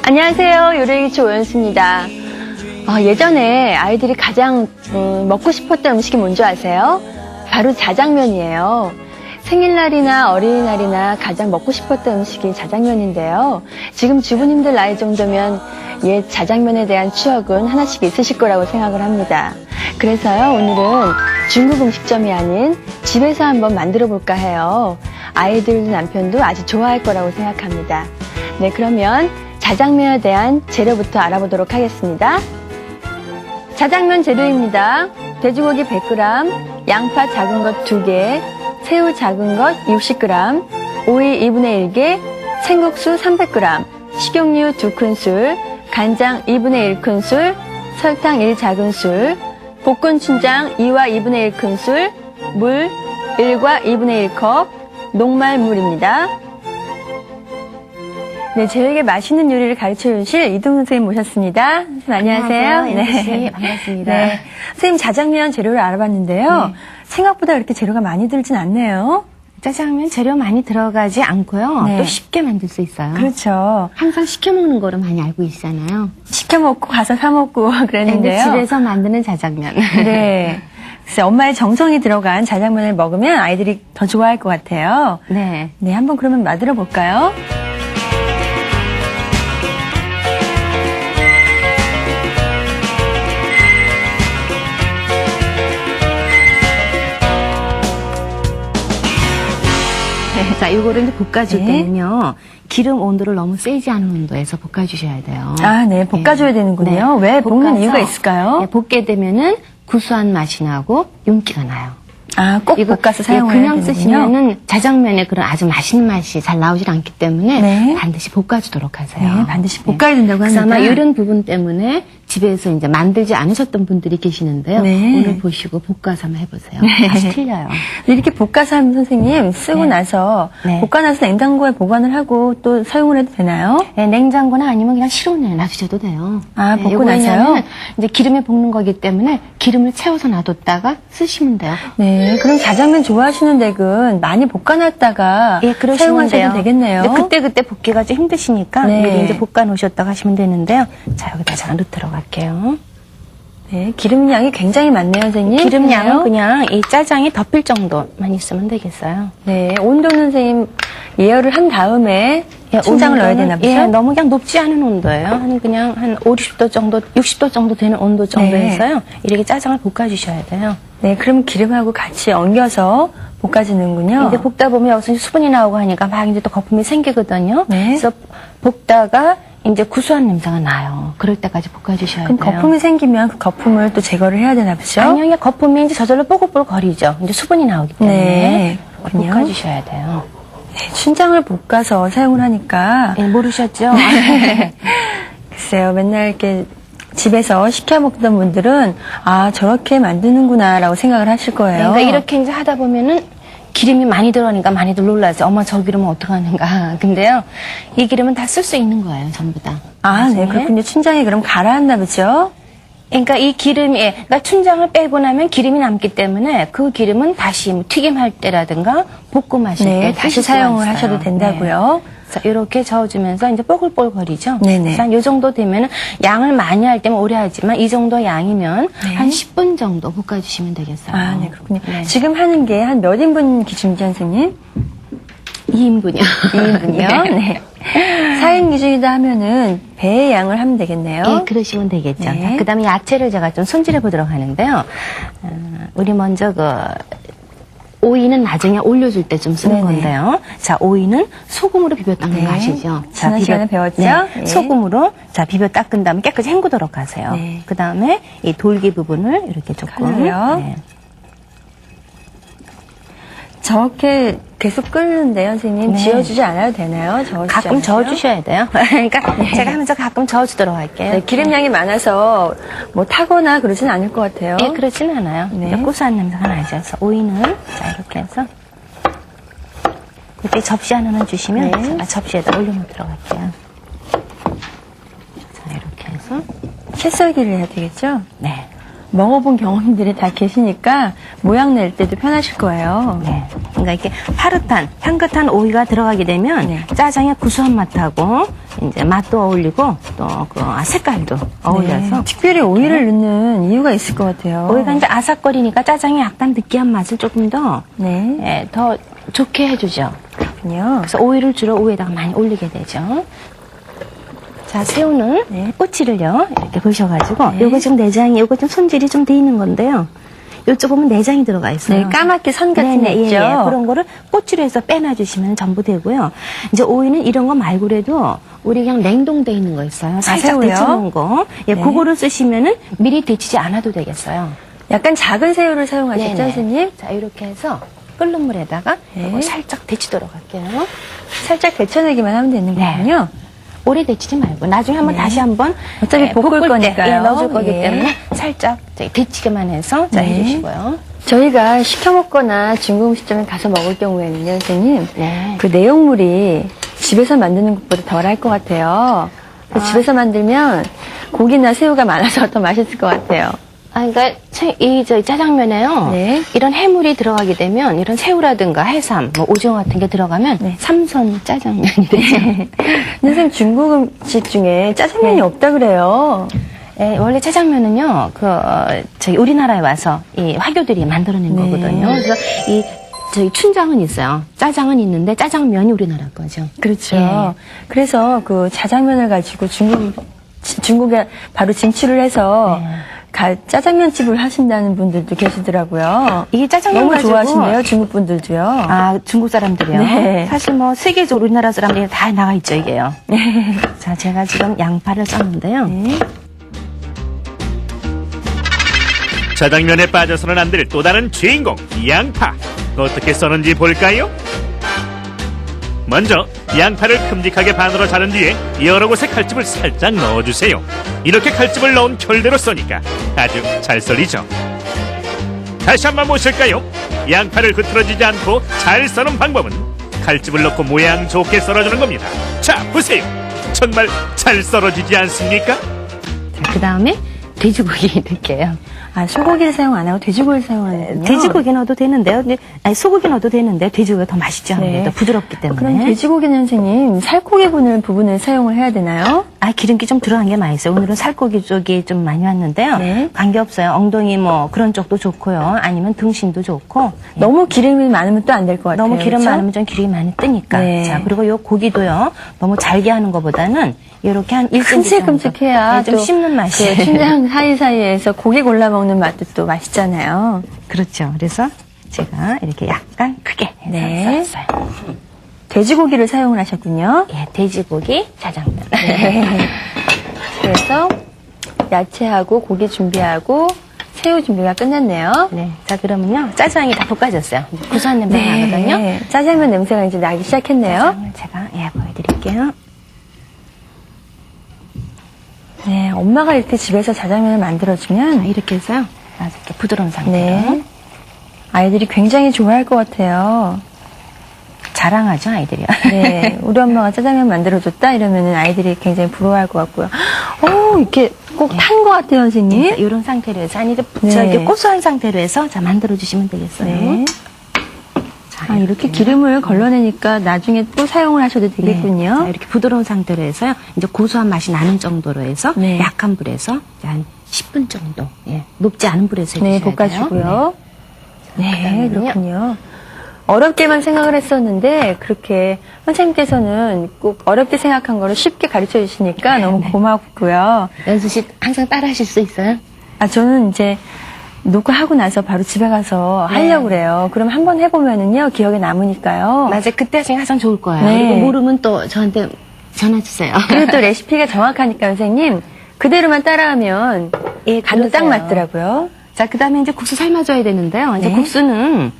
안녕하세요. 요리기초 오연수입니다. 예전에 아이들이 가장 먹고 싶었던 음식이 뭔지 아세요? 바로 자장면이에요. 생일날이나 어린이날이나 가장 먹고 싶었던 음식이 자장면인데요. 지금 주부님들 나이 정도면 옛 자장면에 대한 추억은 하나씩 있으실 거라고 생각을 합니다. 그래서요, 오늘은 중국 음식점이 아닌 집에서 한번 만들어 볼까 해요. 아이들도 남편도 아주 좋아할 거라고 생각합니다. 네, 그러면 자장면에 대한 재료부터 알아보도록 하겠습니다. 자장면 재료입니다. 돼지고기 100g, 양파 작은 것 2개, 새우 작은 것 60g, 오이 2분의 1개, 생국수 300g, 식용유 2큰술, 간장 2분의 1큰술, 설탕 1작은술, 볶은 춘장 2와 2분의 1큰술, 물 1과 2분의 1컵, 녹말물입니다. 네, 저에게 맛있는 요리를 가르쳐 주실 이동훈 선생님 모셨습니다. 선생님 안녕하세요. 네, 반갑습니다. 네. 선생님 자장면 재료를 알아봤는데요. 생각보다 그렇게 재료가 많이 들진 않네요. 짜장면 재료 많이 들어가지 않고요. 네. 또 쉽게 만들 수 있어요. 그렇죠. 항상 시켜 먹는 거로 많이 알고 있잖아요. 시켜 먹고 가서 사 먹고 그랬는데요. 집에서 만드는 자장면. 네. 글쎄, 엄마의 정성이 들어간 자장면을 먹으면 아이들이 더 좋아할 것 같아요. 네. 네, 한번 그러면 만들어 볼까요? 자, 요거를 이제 볶아줄 네. 때는요. 기름 온도를 너무 세지 않은 온도에서 볶아주셔야 돼요. 아, 네. 볶아줘야 되는군요. 왜 볶는 볶아서, 이유가 있을까요? 네, 볶게 되면은 구수한 맛이 나고 윤기가 나요. 아, 꼭 이거 볶아서 사용해야 그냥 되는군요. 쓰시면은 자장면에 그런 아주 맛있는 맛이 잘 나오질 않기 때문에 네. 반드시 볶아주도록 하세요. 네, 반드시 볶아야 된다고 그래서 합니다. 아마 이런 부분 때문에 집에서 이제 만들지 않으셨던 분들이 계시는데요. 네. 오늘 보시고 볶아서 한번 해보세요. 맛이 틀려요. 이렇게 볶아서 하면 선생님 쓰고 네. 나서 네. 볶아놔서 냉장고에 보관을 하고 또 사용을 해도 되나요? 네, 냉장고나 아니면 그냥 실온에 놔두셔도 돼요. 아, 네, 볶고 요거 나서요? 왜냐하면 이제 기름에 볶는 거기 때문에 기름을 채워서 놔뒀다가 쓰시면 돼요. 네, 그럼 자장면 좋아하시는 댁은 많이 볶아놨다가 예, 그러시면 사용하셔도 돼요. 되겠네요. 근데 그때 볶기가 좀 힘드시니까 네. 미리 이제 볶아 놓으셨다가 하시면 되는데요. 자, 여기다 장으로 들어갈게요. 네, 기름 양이 굉장히 많네요, 선생님. 기름 양은 그래요? 그냥 이 짜장이 덮일 정도만 있으면 되겠어요. 네, 온도는 선생님 예열을 한 다음에 춘장을 넣어야 되나 보죠? 예, 너무 그냥 높지 않은 온도예요. 그냥 한 50도 정도, 60도 정도 되는 온도 정도에서요. 이렇게 짜장을 볶아주셔야 돼요. 네, 그럼 기름하고 같이 엉겨서 볶아지는군요. 이제 볶다 보면 여기서 수분이 나오고 하니까 막 이제 또 거품이 생기거든요. 네. 그래서 볶다가 이제 구수한 냄새가 나요. 그럴 때까지 볶아주셔야 그럼 돼요. 거품이 생기면 그 거품을 또 제거를 해야 되나 보죠? 아니요, 거품이 이제 저절로 뽀글뽀글 거리죠. 이제 수분이 나오기 때문에 네, 그렇군요. 볶아주셔야 돼요. 네, 춘장을 볶아서 사용을 하니까 네, 모르셨죠? 글쎄요, 맨날 이렇게 집에서 시켜 먹던 분들은 아, 저렇게 만드는구나 라고 생각을 하실 거예요. 그러니까 이렇게 이제 하다 보면은 기름이 많이 들어가니까 많이들 놀라죠. 엄마 저 기름은 어떡하는가. 근데요, 이 기름은 다 쓸 수 있는 거예요, 전부 다. 아, 네, 나중에. 그렇군요. 춘장이 그럼 가라앉나 보죠? 그러니까 이 기름이, 그러니까 춘장을 빼고 나면 기름이 남기 때문에 그 기름은 다시 뭐 튀김할 때라든가 볶음하실 네, 때 다시 쓰실 수가 사용을 있어요. 하셔도 된다고요. 네. 자, 이렇게 저어주면서 이제 뽀글뽀글 거리죠. 네네. 자, 이 정도 되면은 양을 많이 할 때면 오래 하지만 이 정도 양이면 네. 한 10분 정도 볶아주시면 되겠어요. 아, 네, 그렇군요. 네. 지금 하는 게 한 몇 인분 기준이죠, 선생님? 2인분이요. 2인분이요? 네. 4인 기준이다 하면은 배의 양을 하면 되겠네요. 예, 그러시면 되겠죠. 네. 그 다음에 야채를 제가 좀 손질해 보도록 하는데요. 우리 먼저 오이는 나중에 올려줄 때 좀 쓰는 네네. 건데요. 자, 오이는 소금으로 비벼 닦는 네. 거 아시죠? 지난 시간에 배웠죠? 네. 네. 소금으로 자 비벼 닦은 다음에 깨끗이 헹구도록 하세요. 네. 그 다음에 이 돌기 부분을 이렇게 조금 칼로요? 네. 저렇게 계속 끓는데요, 선생님. 네. 지어주지 않아도 되나요? 저어주지 가끔 않아도요? 저어주셔야 돼요. 그러니까 제가 하면서 가끔 저어주도록 할게요. 네, 기름량이 많아서 뭐 타거나 그러진 않을 것 같아요. 예, 그렇진 않아요. 네. 이제 고소한 냄새가 나죠. 그래서 오이는 자 이렇게 해서 이렇게 접시 하나만 주시면 네. 제가 접시에다 올려놓도록 할게요. 자 이렇게 해서 채썰기를 해야 되겠죠? 네. 먹어본 경험들이 다 계시니까 모양 낼 때도 편하실 거예요. 네. 그러니까 이렇게 파릇한 향긋한 오이가 들어가게 되면 네. 짜장의 구수한 맛하고 이제 맛도 어울리고 또 그 색깔도 어울려서 네. 특별히 오이를 넣는 이유가 있을 것 같아요. 오이가 이제 아삭거리니까 짜장이 약간 느끼한 맛을 조금 더, 네. 예, 더 좋게 해주죠. 그렇군요. 그래서 오이를 주로 오이에다가 많이 올리게 되죠. 자, 새우는 네. 꼬치를요, 이렇게 보셔가지고, 네. 요거 지금 내장이, 요거 좀 손질이 좀 돼 있는 건데요. 요쪽 보면 내장이 들어가 있어요. 네, 까맣게 선 같은 게 네네, 있죠. 예, 예. 그런 거를 꼬치로 해서 빼놔주시면 전부 되고요. 이제 오이는 이런 거 말고라도 우리 그냥 냉동돼 있는 거 있어요. 살짝 새우요? 데쳐놓은 거. 예, 네. 그거를 쓰시면은 미리 데치지 않아도 되겠어요. 약간 작은 새우를 사용하셨죠, 네네. 선생님? 자, 이렇게 해서 끓는 물에다가 네. 이거 살짝 데치도록 할게요. 살짝 데쳐내기만 하면 되는 네. 거군요. 오래 데치지 말고 나중에 한번 네. 다시 한번 어차피 볶을 때, 거니까요. 예, 넣어줄 거기 예. 때문에 살짝 저기 데치기만 해서 자, 네. 해주시고요. 저희가 시켜 먹거나 중국 음식점에 가서 먹을 경우에는요, 선생님. 네. 그 내용물이 집에서 만드는 것보다 덜할 것 같아요. 그래서 집에서 만들면 고기나 새우가 많아서 더 맛있을 것 같아요. 그러니까 저 짜장면에요. 네. 이런 해물이 들어가게 되면 이런 새우라든가 해삼, 뭐 오징어 같은 게 들어가면 네. 삼선 짜장면이 되죠. 근데 선생님 중국 음식 중에 짜장면이 네. 없다 그래요. 예, 원래 짜장면은요, 저희 우리나라에 와서 이 화교들이 만들어낸 네. 거거든요. 그래서 저희 춘장은 있어요. 짜장은 있는데 짜장면이 우리나라 거죠. 그렇죠. 예. 그래서 그 자장면을 가지고 중국에 바로 진출을 해서 네. 짜장면집을 하신다는 분들도 계시더라고요. 이게 짜장면 너무 가지고 좋아하신대요, 중국 분들도요. 아, 중국 사람들이요? 네. 사실 뭐 세계적으로 우리나라 사람들이 다 나가 있죠, 이게요. 자, 제가 지금 양파를 썼는데요. 네. 짜장면에 빠져서는 안 될 또 다른 주인공 양파. 어떻게 써는지 볼까요? 먼저 양파를 큼직하게 반으로 자른 뒤에 여러 곳에 칼집을 살짝 넣어주세요. 이렇게 칼집을 넣은 결대로 써니까 아주 잘 썰리죠. 다시 한번 보실까요? 양파를 흐트러지지 않고 잘 써는 방법은 칼집을 넣고 모양 좋게 썰어주는 겁니다. 자, 보세요. 정말 잘 썰어지지 않습니까? 자, 그 다음에 돼지고기 넣을게요. 아, 소고기를 사용 안 하고 돼지고기를 사용하는군요. 돼지고기 넣어도 되는데요. 근데, 아니, 소고기 넣어도 되는데 돼지고기가 더 맛있죠. 아무래도 부드럽기 때문에. 그럼 돼지고기는 선생님 살코기 부분을 사용을 해야 되나요? 아, 기름기 좀 들어간 게 많이 있어요. 오늘은 살코기 쪽이 좀 많이 왔는데요. 네. 관계없어요. 엉덩이 뭐 그런 쪽도 좋고요. 아니면 등심도 좋고. 너무 기름이 많으면 또 안 될 것 같아요. 너무 기름 그렇죠? 많으면 좀 기름이 많이 뜨니까. 네. 자, 그리고 요 고기도요. 너무 잘게 하는 것보다는 이렇게 한 1cm 큼직큼직해야 좀 또 씹는 맛이. 그 춘장 사이사이에서 고기 골라 먹는 맛도 또 맛있잖아요. 그렇죠. 그래서 제가 이렇게 약간 크게 해서 네. 썰었어요. 돼지고기를 사용을 하셨군요. 예, 돼지고기 짜장면. 네. 그래서 야채하고 고기 준비하고 새우 준비가 끝났네요. 네. 자, 그러면요. 짜장이 다 볶아졌어요. 이제 구수한 냄새가 나거든요. 짜장면 냄새가 이제 나기 시작했네요. 짜장을 제가 보여드릴게요. 네, 엄마가 이렇게 집에서 자장면을 자, 만들어주면 이렇게 해서요. 아주 이렇게 부드러운 상태로. 네, 아이들이 굉장히 좋아할 것 같아요. 자랑하죠, 아이들이요. 네, 우리 엄마가 짜장면 만들어줬다 이러면은 아이들이 굉장히 부러워할 것 같고요. 이렇게 꼭 탄 것 같아요, 선생님. 이런 상태로 해서, 아니, 네. 저기 고소한 상태로 해서, 자, 만들어주시면 되겠어요. 네. 자, 아, 이렇게 기름을 걸러내니까 나중에 또 사용을 하셔도 네. 되겠군요. 자, 이렇게 부드러운 상태로 해서요. 이제 고소한 맛이 나는 정도로 해서, 네. 약한 불에서 한 10분 정도, 높지 않은 불에서 네, 해주셔야 볶아주고요. 네, 그다음에는요. 그렇군요. 어렵게만 생각을 했었는데 그렇게 선생님께서는 꼭 어렵게 생각한 거를 쉽게 가르쳐 주시니까 너무 고맙고요. 연수 씨 항상 따라 하실 수 있어요? 아, 저는 이제 녹화하고 나서 바로 집에 가서 네. 하려고 그래요. 그럼 한번 해보면은요, 기억에 남으니까요. 맞아요. 그때 하시면 항상 좋을 거예요. 네. 그리고 모르면 또 저한테 전화 주세요. 그리고 또 레시피가 정확하니까 선생님, 그대로만 따라하면 예, 간도 딱 그러세요. 맞더라고요. 자, 그 다음에 이제 국수 삶아줘야 되는데요. 이제 네. 국수는,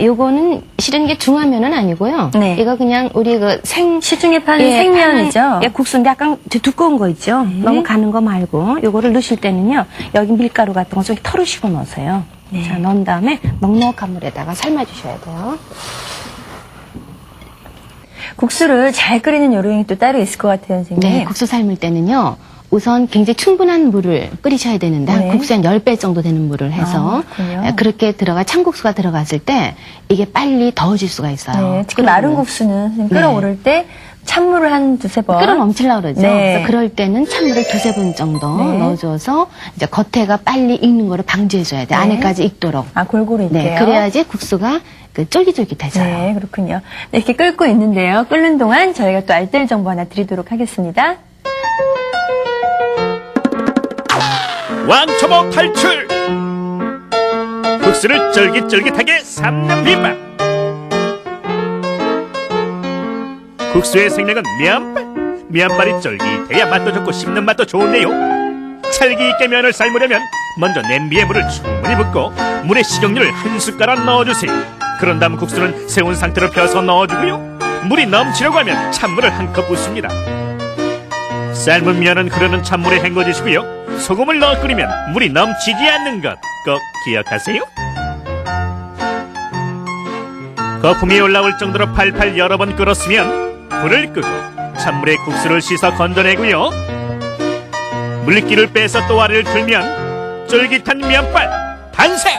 요거는 실은 이게 중화면은 아니고요. 네. 이거 그냥 우리 시중에 파는 생면이죠? 국수인데 약간 두꺼운 거 있죠? 네. 너무 가는 거 말고, 요거를 넣으실 때는요, 여기 밀가루 같은 거 좀 털으시고 넣으세요. 네. 자, 넣은 다음에 넉넉한 물에다가 삶아주셔야 돼요. 국수를 잘 끓이는 요령이 또 따로 있을 것 같아요, 선생님. 네, 국수 삶을 때는요, 우선 굉장히 충분한 물을 끓이셔야 되는데, 네. 국수에 한 10배 정도 되는 물을 해서, 그렇군요. 그렇게 찬국수가 들어갔을 때, 이게 빨리 더워질 수가 있어요. 네, 특히 마른 국수는 선생님 끓어오를 때 찬물을 한 두세 번. 끓어 넘치려고 그러죠. 네. 그래서 그럴 때는 찬물을 두세 번 정도 네. 넣어줘서 이제 겉에가 빨리 익는 거를 방지해줘야 돼. 네. 안에까지 익도록. 아, 골고루 익게요. 네, 그래야지 국수가 그 쫄깃쫄깃해져요. 네, 그렇군요. 네, 이렇게 끓고 있는데요. 끓는 동안 저희가 또 알뜰 정보 하나 드리도록 하겠습니다. 왕초보 탈출! 국수를 쫄깃쫄깃하게 삶는 비법! 국수의 생명은 면발! 면발이 쫄깃해야 맛도 좋고 씹는 맛도 좋은데요. 찰기 있게 면을 삶으려면 먼저 냄비에 물을 충분히 붓고 물에 식용유를 한 숟가락 넣어주세요. 그런 다음 국수는 세운 상태로 펴서 넣어주고요. 물이 넘치려고 하면 찬물을 한 컵 붓습니다. 삶은 면은 흐르는 찬물에 헹궈주시고요. 소금을 넣어 끓이면 물이 넘치지 않는 것 꼭 기억하세요. 거품이 올라올 정도로 팔팔 여러 번 끓었으면 불을 끄고 찬물에 국수를 씻어 건져내고요. 물기를 빼서 또 알을 틀면 쫄깃한 면발 탄생!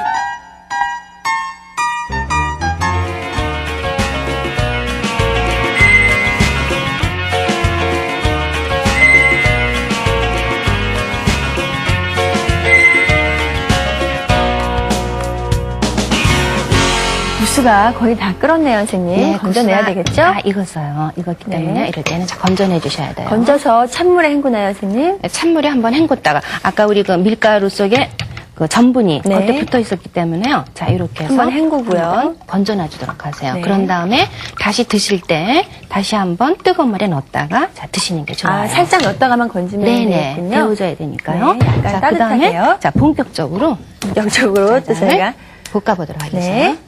국수가 거의 다 끓었네요, 선생님. 건져내야 국수가 되겠죠? 다 익었어요. 익었기 때문에 네. 이럴 때는 건져내 주셔야 돼요. 건져서 찬물에 헹구나요, 선생님? 찬물에 한번 헹궜다가 아까 우리 그 밀가루 속에 그 전분이 네. 겉에 붙어 있었기 때문에요. 자, 이렇게 해서 한번 헹구고요. 한번 건져놔 주도록 하세요. 네. 그런 다음에 다시 드실 때 다시 한번 뜨거운 물에 넣었다가 자, 드시는 게 좋아요. 아, 살짝 넣었다가만 건지면 네네. 되겠군요. 데워줘야 되니까요. 네, 약간 자, 그다음에 따뜻하게요. 자, 본격적으로 본격적으로 또 저희가 볶아보도록 하겠습니다. 네.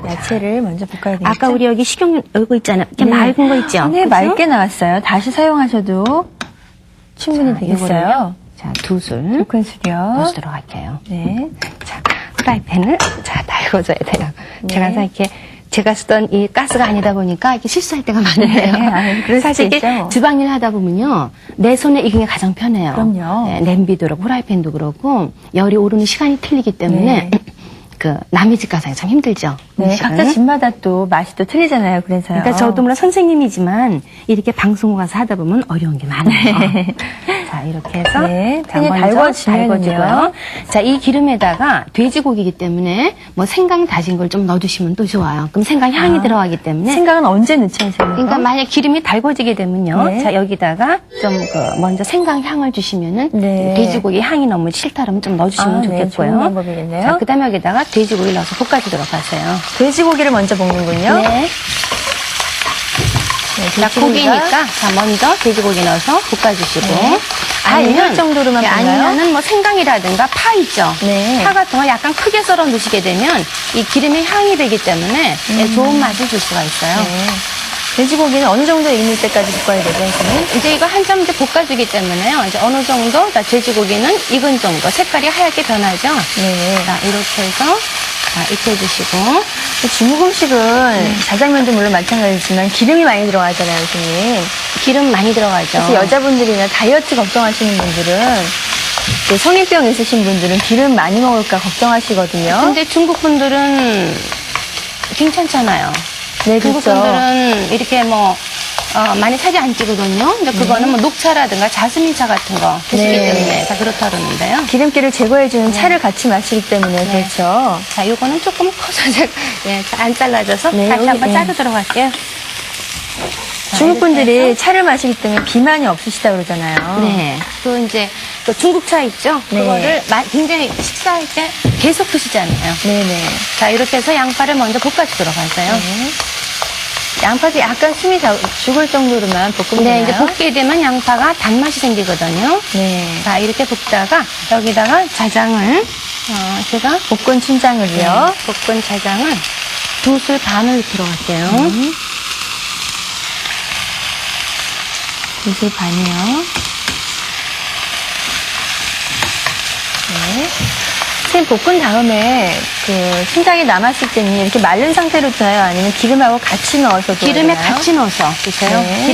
야채를 먼저 볶아야 되겠죠? 아까 우리 여기 식용유 이거 있잖아요. 이렇게 네. 맑은 거 있죠? 네, 그죠? 맑게 나왔어요. 다시 사용하셔도 충분히 자, 되겠어요. 이거를요. 자, 2술 두 큰술이요. 넣어주도록 할게요. 네. 자, 프라이팬을 자, 달궈줘야 돼요. 네. 제가 항상 이렇게 제가 쓰던 이 가스가 아니다 보니까 이렇게 실수할 때가 많아요. 네, 아유, 그럴 사실 수도 이게 있죠. 주방일 하다 보면요. 내 손에 익은 게 가장 편해요. 그럼요. 네, 냄비도 그렇고 프라이팬도 그렇고 열이 오르는 시간이 틀리기 때문에 네. 그 남의 집 가서 참 힘들죠. 네, 음식은. 각자 집마다 또 맛이 또 틀리잖아요. 그래서요. 그러니까 저도 물론 선생님이지만 이렇게 방송 가서 하다 보면 어려운 게 많아요. 자, 이렇게 해서 네, 자, 팬이 먼저 달궈지면요. 달궈주고요. 자, 이 기름에다가 돼지고기이기 때문에 뭐 생강 다진 걸 좀 넣어주시면 또 좋아요. 그럼 생강 향이 들어가기 때문에 생강은 언제 넣죠, 선생님? 그러니까 만약 기름이 달궈지게 되면요. 네. 자, 여기다가 좀 그 먼저 생강 향을 주시면은 네. 돼지고기 향이 너무 싫다 그러면 좀 넣어주시면 아, 네, 좋겠고요. 좋은 방법이겠네요. 자, 그다음에 여기다가 돼지고기 넣어서 볶아주도록 하세요. 돼지고기를 먼저 볶는군요. 네. 네, 자, 돼지고기가- 고기니까 자 먼저 돼지고기 넣어서 볶아주시고 네. 다 익을 정도로만 볶나요? 아니면은 뭐 생강이라든가 파 있죠. 네. 파 같은 거 약간 크게 썰어 넣으시게 되면 이 기름에 향이 되기 때문에 좋은 맛을 줄 수가 있어요. 네. 돼지고기는 어느 정도 익을 때까지 볶아야 되죠, 선생님? 이제 이거 한참 이제 볶아주기 때문에요. 이제 어느 정도, 그러니까 돼지고기는 익은 정도, 색깔이 하얗게 변하죠. 네. 자, 이렇게 해서 자, 익혀주시고. 중국 음식은 자장면도 물론 마찬가지지만 기름이 많이 들어가잖아요, 선생님. 기름 많이 들어가죠. 그래서 여자분들이나 다이어트 걱정하시는 분들은 또 성인병 있으신 분들은 기름 많이 먹을까 걱정하시거든요. 근데 중국 분들은 괜찮잖아요. 네, 중국 그렇죠. 분들은 이렇게 뭐 많이 살이 안 찌거든요. 근데 그거는 뭐 녹차라든가 자스민차 같은 거 드시기 네. 때문에 다 그렇다 그러는데요. 기름기를 제거해주는 차를 같이 마시기 때문에 그렇죠. 자, 요거는 조금 커서 제가 예, 안 잘라져서 네, 다시 여기, 한번 네. 자르도록 할게요. 중국 이렇게 분들이 해서. 차를 마시기 때문에 비만이 없으시다 그러잖아요. 네. 또 이제 그 중국차 있죠? 네. 그거를 굉장히 식사할 때 계속 드시잖아요. 네네. 자, 이렇게 해서 양파를 먼저 볶아주도록 하세요. 네. 양파도 약간 숨이 죽을 정도로만 볶으면 네, 이제 되나요? 볶게 되면 양파가 단맛이 생기거든요. 네. 자, 이렇게 볶다가 여기다가 자장을 제가 볶은 춘장을요. 볶은 자장을 2술 반을 들어갈게요. 2술 반이요. 네. 선생님 볶은 다음에 그 신장이 남았을 때는 이렇게 마른 상태로 둬요? 아니면 기름하고 같이 넣어서 둬요? 기름에 같이 넣어서 드세요. 네.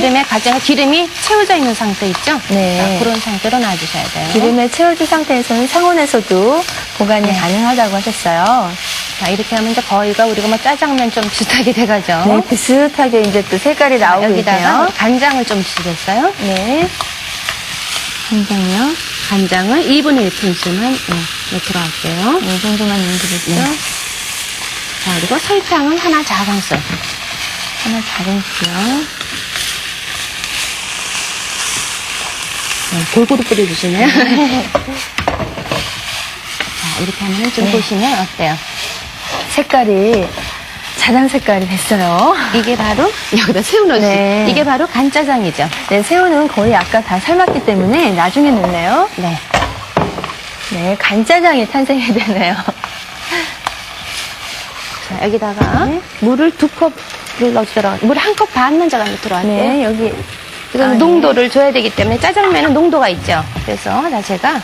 기름이 채워져 있는 상태 있죠? 네. 자, 그런 상태로 놔주셔야 돼요. 기름에 채워진 상태에서는 상온에서도 보관이 가능하다고 하셨어요. 자, 이렇게 하면 이제 거의가 우리가 뭐 짜장면 좀 비슷하게 돼가죠. 네, 비슷하게 이제 또 색깔이 나오고 여기다가 있네요. 간장을 좀 주시겠어요? 네. 간장요. 간장을 2분의 1큰술만 넣도록 할게요. 이 정도만 넣으면 되겠죠? 네. 자, 그리고 설탕은 하나 작은술. 하나 작은 수요. 골고루 뿌려주시네요. 자, 이렇게 하면 좀 보시면 어때요? 색깔이 자장 색깔이 됐어요. 이게 바로 여기다 새우 넣으세요. 네. 이게 바로 간짜장이죠. 네, 새우는 거의 아까 다 삶았기 때문에 나중에 넣네요. 네. 네, 간짜장이 탄생이 되네요. 자, 여기다가 네. 물을 2컵을 넣어주도록, 물 1컵 반 먼저 넣도록 할게요. 네, 여기. 이건 아, 농도를 줘야 되기 때문에 짜장면은 농도가 있죠. 그래서 제가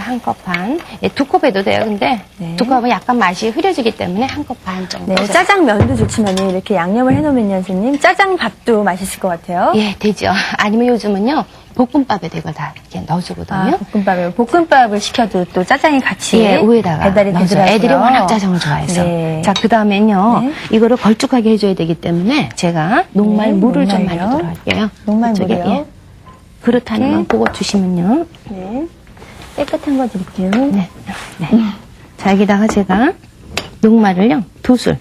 1컵 반, 2컵 해도 돼요. 근데 네. 2컵은 약간 맛이 흐려지기 때문에 1컵 반 정도. 네, 짜장면도 좋지만 이렇게 양념을 해놓으면요, 선생님. 짜장밥도 맛있을 것 같아요. 예, 되죠. 아니면 요즘은요, 볶음밥에도 이걸 다 이렇게 넣어주거든요. 볶음밥을 시켜도 또 짜장이 같이 예, 우에다가 배달이 넣어줘요. 되더라고요. 애들이 워낙 짜장을 좋아해서. 네. 자, 그 다음엔요, 네. 이거를 걸쭉하게 해줘야 되기 때문에 제가 녹말 네, 물을 좀 녹말요. 말리도록 할게요. 녹말 이쪽에, 물이요? 예. 그릇 하나만 보고 주시면요. 네. 깨끗한 거 드릴게요. 네. 네. 자, 여기다가 제가 녹말을요, 2술.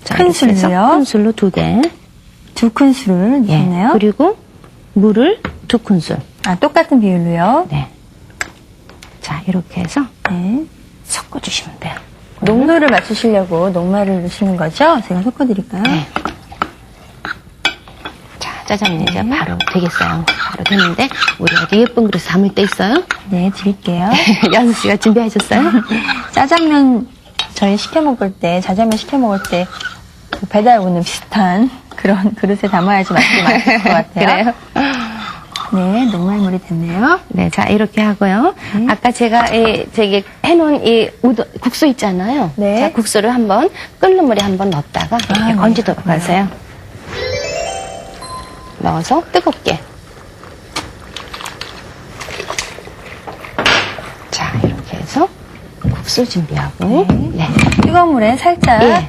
자, 큰 이렇게 해서 술로요? 큰 술로 2개. 2큰술을 예. 넣네요. 그리고 물을 2큰술. 아, 똑같은 비율로요? 네. 자, 이렇게 해서 네. 섞어주시면 돼요. 농도를 맞추시려고 녹말을 넣으시는 거죠? 제가 섞어드릴까요? 네. 자, 짜장면 이제 바로 되겠어요. 바로 되는데, 우리 어디 예쁜 그릇 담을 때 있어요? 네, 드릴게요. 연수 씨가 준비하셨어요? 짜장면 저희 자장면 시켜 먹을 때 배달 오는 비슷한 그런 그릇에 담아야지 맛있을 것 같아요. 그래요? 네, 녹말물이 됐네요. 네, 자, 이렇게 하고요. 아까 제가 저기 해놓은 국수 있잖아요. 네. 자, 국수를 한번 끓는 물에 한번 넣었다가 이렇게 네. 건지도록 하세요. 넣어서 뜨겁게. 자, 이렇게 해서 국수 준비하고. 네. 뜨거운 물에 살짝 예.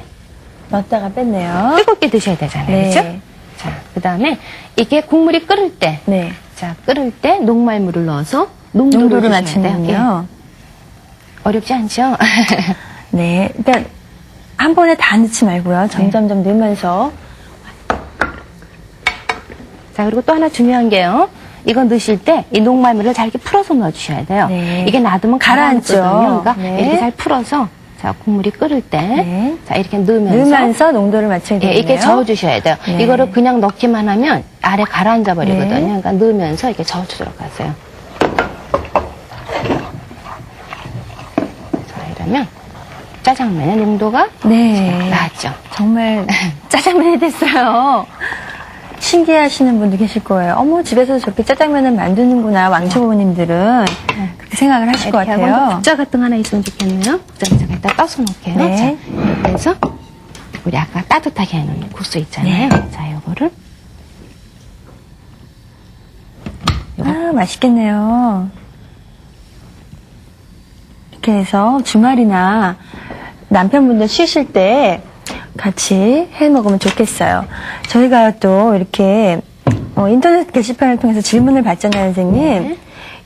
넣었다가 뺐네요. 뜨겁게 드셔야 되잖아요. 네. 그렇죠? 자, 그 다음에 이게 국물이 끓을 때. 네. 자, 끓을 때 녹말물을 넣어서 농도를 농도를 주셔야 돼요. 맞추는군요. 예. 어렵지 않죠? 네. 그러니까 한 번에 다 넣지 말고요. 점점점 넣으면서. 자, 그리고 또 하나 중요한 게요. 이거 넣으실 때 이 녹말물을 잘 이렇게 풀어서 넣어주셔야 돼요. 네. 이게 놔두면 가라앉죠. 가라앉거든요. 그러니까 네. 이렇게 잘 풀어서 자, 국물이 끓을 때 네. 자, 이렇게 넣으면서 넣으면서 농도를 맞춰야 예, 되네요. 이렇게 저어주셔야 돼요. 네. 이거를 그냥 넣기만 하면 아래 가라앉아 버리거든요. 네. 그러니까 넣으면서 이렇게 저어주도록 하세요. 자, 이러면 짜장면의 농도가 네. 나왔죠. 정말 짜장면이 됐어요. 신기해하시는 분도 계실 거예요. 어머, 집에서 저렇게 짜장면을 만드는구나, 왕초보님들은. 그렇게 생각을 하실 것 이렇게 하고 같아요. 국자 같은 거 하나 있으면 좋겠네요. 국자를 제가 일단 떠서 놓을게요. 네. 자, 그래서 우리 아까 따뜻하게 해놓은 국수 있잖아요. 네. 자, 요거를 아, 맛있겠네요. 이렇게 해서 주말이나 남편분들 쉬실 때 같이 해 먹으면 좋겠어요. 저희가 또 이렇게 인터넷 게시판을 통해서 질문을 받잖아요, 선생님. 네.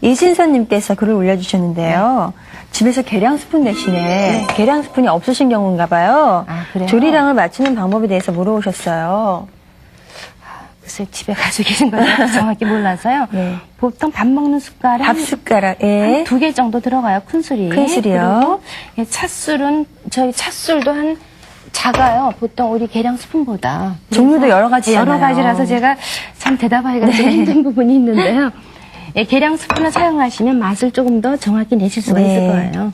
이진선님께서 글을 올려주셨는데요. 집에서 계량 스푼 대신에 계량 스푼이 없으신 경우인가 봐요. 아, 그래요? 조리량을 맞추는 방법에 대해서 물어오셨어요. 글쎄 집에 가지고 계신 걸 정확히 몰라서요. 네. 보통 밥 먹는 숟갈에 밥 숟가락에 2개 정도 들어가요. 큰술이. 큰술이요. 그리고 찻술은 저희 찻술도 한 작아요. 보통 우리 계량 스푼보다. 종류도 그래서 여러 가지잖아요. 여러 가지라서 제가 참 대답하기가 좀 힘든 부분이 있는데요. 예, 계량 스푼을 사용하시면 맛을 조금 더 정확히 내실 수가 네. 있을 거예요.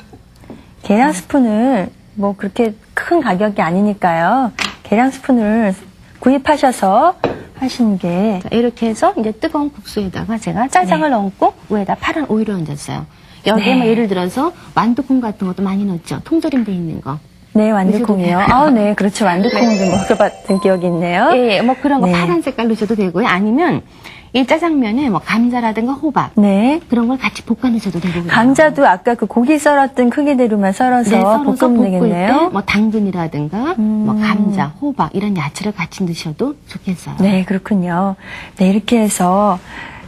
계량 스푼을 뭐 그렇게 큰 가격이 아니니까요. 계량 스푼을 구입하셔서 하시는 게 자, 이렇게 해서 이제 뜨거운 국수에다가 제가 짜장을 넣고 위에다 파란 오이를 얹었어요. 여기에 네. 뭐 예를 들어서 완두콩 같은 것도 많이 넣었죠. 통조림돼 있는 거. 네, 완두콩이요. 아, 네, 그렇죠. 완두콩을 좀 먹어봤던 기억이 있네요. 예, 뭐 그런 거 네. 파란 색깔 넣으셔도 되고요. 아니면 이 짜장면에 뭐 감자라든가 호박 네. 그런 걸 같이 볶아 넣으셔도 되고요. 감자도 아까 그 고기 썰었던 크기대로만 썰어서, 네, 썰어서 볶으면 볶을 때 되겠네요. 뭐 당근이라든가 뭐 감자, 호박 이런 야채를 같이 넣으셔도 좋겠어요. 네, 그렇군요. 네, 이렇게 해서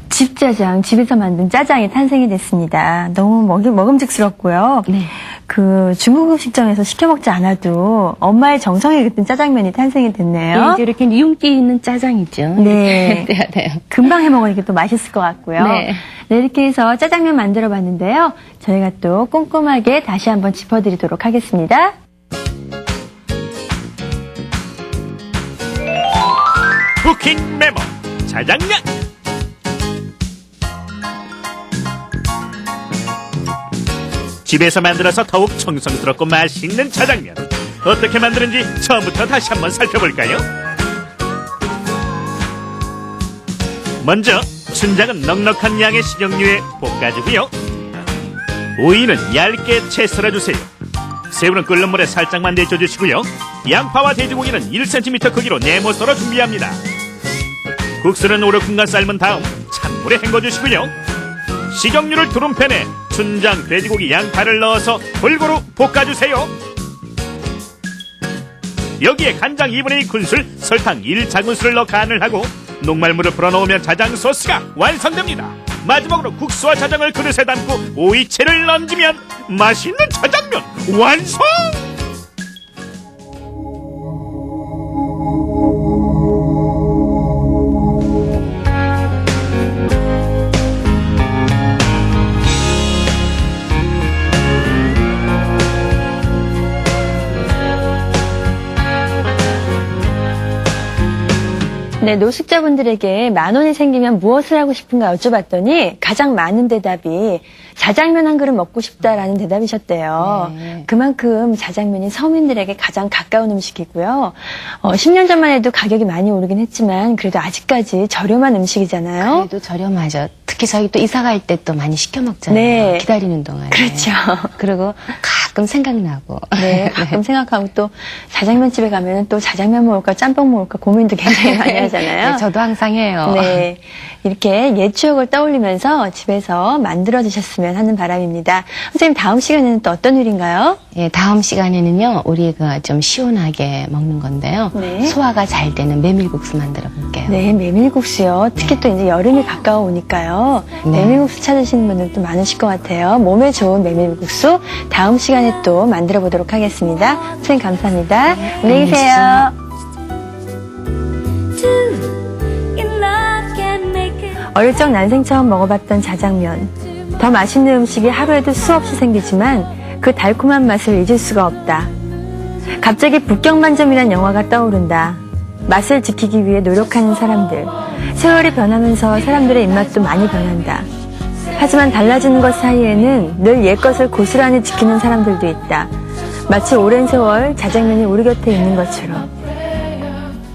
집짜장, 집에서 만든 짜장이 탄생이 됐습니다. 너무 먹음직스럽고요. 네. 그 중국 음식점에서 시켜 먹지 않아도 엄마의 정성이 깃든 짜장면이 탄생이 됐네요. 네, 이제 이렇게 윤기 있는 짜장이죠. 네. 돼야 돼요. 금방 해 먹으니까 또 맛있을 것 같고요. 네. 네, 이렇게 해서 짜장면 만들어 봤는데요. 저희가 또 꼼꼼하게 다시 한번 짚어드리도록 하겠습니다. 쿠킹 메모 짜장면. 집에서 만들어서 더욱 정성스럽고 맛있는 짜장면. 어떻게 만드는지 처음부터 다시 한번 살펴볼까요? 먼저 춘장은 넉넉한 양의 식용유에 볶아주고요. 오이는 얇게 채 썰어주세요. 새우는 끓는 물에 살짝만 데쳐주시고요. 양파와 돼지고기는 1cm 크기로 네모 썰어 준비합니다. 국수는 오륙분간 삶은 다음 찬물에 헹궈주시고요. 식용유를 두른 팬에 춘장, 돼지고기, 양파를 넣어서 골고루 볶아주세요. 여기에 간장 2분의 2 큰술, 설탕 1작은술을 넣어 간을 하고 녹말물을 불어넣으면 짜장 소스가 완성됩니다. 마지막으로 국수와 짜장을 그릇에 담고 오이채를 얹으면 맛있는 짜장면 완성! 네, 노숙자분들에게 10,000원이 생기면 무엇을 하고 싶은가 여쭤봤더니 가장 많은 대답이 자장면 한 그릇 먹고 싶다라는 대답이셨대요. 네. 그만큼 자장면이 서민들에게 가장 가까운 음식이고요. 10년 전만 해도 가격이 많이 오르긴 했지만 그래도 아직까지 저렴한 음식이잖아요. 그래도 저렴하죠. 특히 저희 또 이사 갈 때 또 많이 시켜 먹잖아요. 네. 기다리는 동안에. 그렇죠. 그리고 가끔 생각나고. 네, 가끔 생각하고 또 자장면집에 가면 또 자장면 먹을까 짬뽕 먹을까 고민도 굉장히 많이 하잖아요. 네, 저도 항상 해요. 네, 이렇게 옛 추억을 떠올리면서 집에서 만들어 드셨으면 하는 바람입니다. 선생님, 다음 시간에는 또 어떤 요리인가요? 예, 다음 시간에는요, 우리가 좀 시원하게 먹는 건데요. 네. 소화가 잘 되는 메밀국수 만들어 볼게요. 네, 메밀국수요. 특히 또 이제 여름이 가까워 오니까요. 네. 메밀국수 찾으시는 분들도 많으실 것 같아요. 몸에 좋은 메밀국수 다음 시간에 또 만들어 보도록 하겠습니다. 선생님 감사합니다. 안녕히 계세요. 어릴 적 난생 처음 먹어봤던 자장면. 더 맛있는 음식이 하루에도 수없이 생기지만 그 달콤한 맛을 잊을 수가 없다. 갑자기 북경만점이란 영화가 떠오른다. 맛을 지키기 위해 노력하는 사람들. 세월이 변하면서 사람들의 입맛도 많이 변한다. 하지만 달라지는 것 사이에는 늘 옛것을 고스란히 지키는 사람들도 있다. 마치 오랜 세월 자장면이 우리 곁에 있는 것처럼.